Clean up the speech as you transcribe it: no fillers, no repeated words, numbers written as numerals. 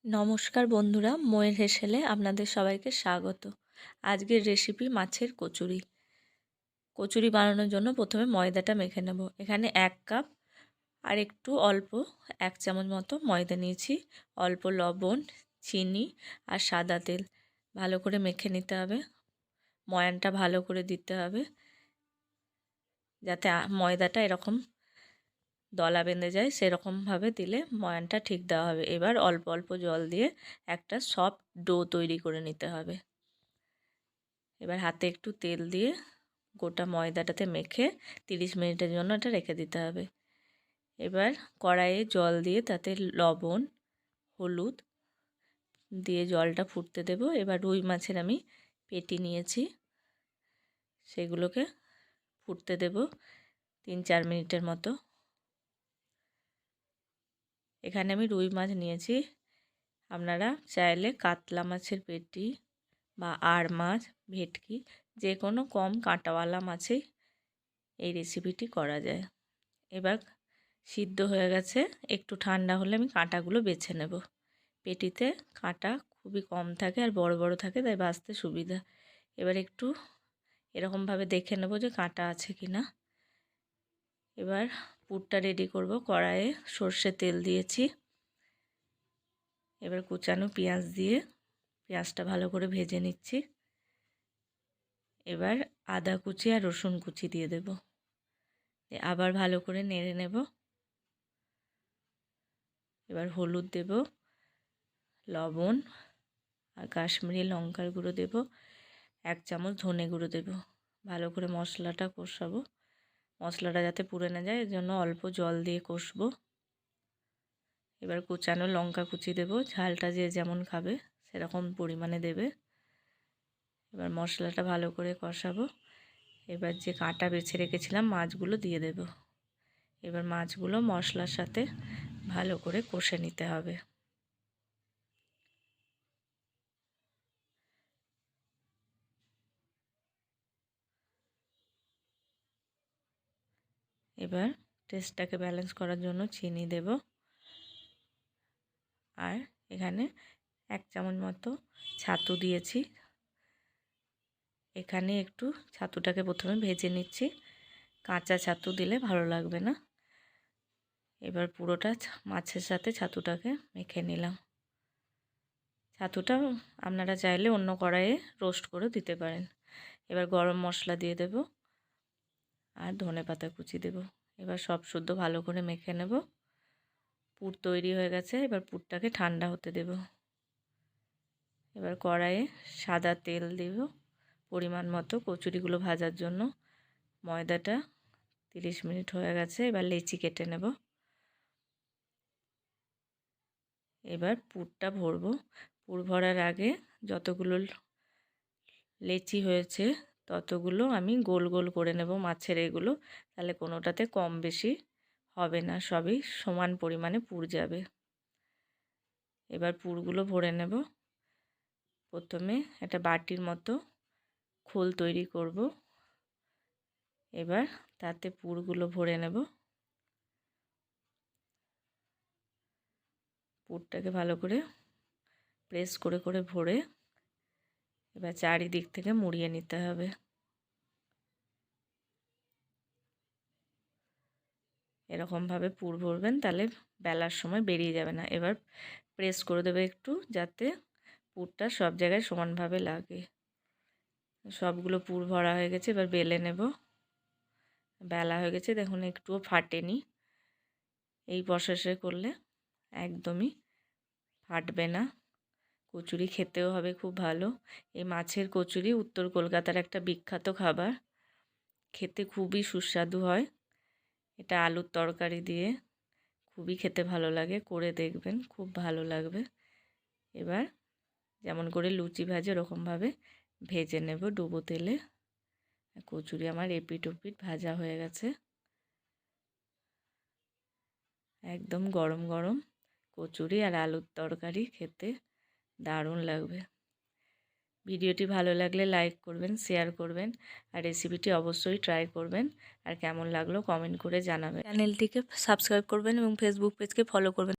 নমস্কার বন্ধুরা, ময়ের হেসেলে আপনাদের সবাইকে স্বাগত। আজকের রেসিপি মাছের কচুরি। কচুরি বানানোর জন্য প্রথমে ময়দাটা মেখে নেব। এখানে 1 কাপ আর একটু অল্প 1 চামচ মতো ময়দা নিয়েছি। অল্প লবণ, চিনি আর সাদা তেল ভালো করে মেখে নিতে হবে। ময়ানটা ভালো করে দিতে হবে যাতে ময়দাটা এরকম দলা বেঁধে যায়, সেরকমভাবে দিলে ময়ানটা ঠিক দেওয়া হবে। এবার অল্প অল্প জল দিয়ে একটা সফট ডো তৈরি করে নিতে হবে। এবার হাতে একটু তেল দিয়ে গোটা ময়দাটাতে মেখে 30 মিনিটের জন্য এটা রেখে দিতে হবে। এবার কড়াইয়ে জল দিয়ে তাতে লবণ, হলুদ দিয়ে জলটা ফুটতে দেব। এবার রুই মাছের আমি পেটি নিয়েছি, সেগুলোকে ফুটতে দেব 3-4 মিনিটের মতো। এখানে আমি রুই মাছ নিয়েছি, আপনারা চাইলে কাতলা মাছের পেটি বা আর মাছ, ভেটকি যে কোনো কম কাঁটাওয়ালা মাছেই এই রেসিপিটি করা যায়। এবার সিদ্ধ হয়ে গেছে, একটু ঠান্ডা হলে আমি কাঁটাগুলো বেছে নেব। পেটিতে কাঁটা খুবই কম থাকে আর বড় বড় থাকে, তাই বাছতে সুবিধা। এবার একটু এরকমভাবে দেখে নেব যে কাঁটা আছে কি না। এবার পুরটা রেডি করব। কড়াইয়ে সর্ষে তেল দিয়েছি। এবার কুচানো পেঁয়াজ দিয়ে পেঁয়াজটা ভালো করে ভেজে নিচ্ছি। এবার আদা কুচি আর রসুন কুচি দিয়ে দেব। আবার ভালো করে নেড়ে নেব। এবার হলুদ দেব, লবণ আর কাশ্মীরি লঙ্কার গুঁড়ো দেব, 1 চামচ ধনে গুঁড়ো দেব। ভালো করে মশলাটা কষাবো। মশলাটা যাতে পুড়ে না যায়, এর জন্য অল্প জল দিয়ে কষবো। এবার কুচানো লঙ্কা কুচি দেব, ঝালটা যে যেমন খাবে সেরকম পরিমাণে দেবে। এবার মশলাটা ভালো করে কষাবো। এবার যে কাঁটা বেছে রেখেছিলাম মাছগুলো দিয়ে দেব। এবার মাছগুলো মশলার সাথে ভালো করে কষে নিতে হবে। এবার টেস্টটাকে ব্যালেন্স করার জন্য চিনি দেব। আর এখানে 1 চামচ মতো ছাতু দিয়েছি। এখানে একটু ছাতুটাকে প্রথমে ভেজে নিচ্ছি, কাঁচা ছাতু দিলে ভালো লাগবে না। এবার পুরোটা মাছের সাথে ছাতুটাকে মেখে নিলাম। ছাতুটা আপনারা চাইলে অন্য কড়াইয়ে রোস্ট করে দিতে পারেন। এবার গরম মশলা দিয়ে দেব আর ধনেপাতা কুচি দেব। এবার সব শুদ্ধ ভালো করে মেখে নেব। পুর তৈরি হয়ে গেছে। এবার পুরটাকে ঠান্ডা হতে দেব। এবার কড়াইয়ে সাদা তেল দেব পরিমাণ মতো কচুরিগুলো ভাজার জন্য। ময়দাটা 30 মিনিট হয়ে গেছে। এবার লেচি কেটে নেব। এবার পুরটা ভরবো। পুর ভরার আগে যতগুলো লেচি হয়েছে ততগুলো আমি গোল গোল করে নেব মাছের এগুলো, তাহলে কোনোটাতে কম বেশি হবে না, সবই সমান পরিমাণে পুর যাবে। এবার পুরগুলো ভরে নেব। প্রথমে একটা বাটির মতো খোল তৈরি করব। এবার তাতে পুরগুলো ভরে নেব। পুরটাকে ভালো করে প্রেস করে করে ভরে এবার চারিদিক থেকে মুড়িয়ে নিতে হবে। এরকমভাবে পুর ভরবেন, তাহলে বেলার সময় বেরিয়ে যাবে না। এবার প্রেস করে দেবে একটু, যাতে পুরটা সব জায়গায় সমানভাবে লাগে। সবগুলো পুর ভরা হয়ে গেছে। এবার বেলে নেব। বেলা হয়ে গেছে, দেখুন একটুও ফাটেনি। এই প্রসেসে করলে একদমই ফাটবে না। কচুরি খেতেও হবে খুব ভালো। এই মাছের কচুরি উত্তর কলকাতার একটা বিখ্যাত খাবার, খেতে খুবই সুস্বাদু হয়। এটা আলুর তরকারি দিয়ে খুবই খেতে ভালো লাগে, করে দেখবেন, খুব ভালো লাগবে। এবার যেমন করে লুচি ভাজে ওরকমভাবে ভেজে নেব ডুবো তেলে। কচুরি আমার এপিট ওপিট ভাজা হয়ে গেছে। একদম গরম গরম কচুরি আর আলুর তরকারি খেতে দারুণ লাগবে। ভিডিওটি ভালো লাগলে লাইক করবেন, শেয়ার করবেন আর রেসিপিটি অবশ্যই ট্রাই করবেন। আর কেমন লাগলো কমেন্ট করে জানাবেন। চ্যানেলটিকে সাবস্ক্রাইব করবেন এবং ফেসবুক পেজকে ফলো করবেন।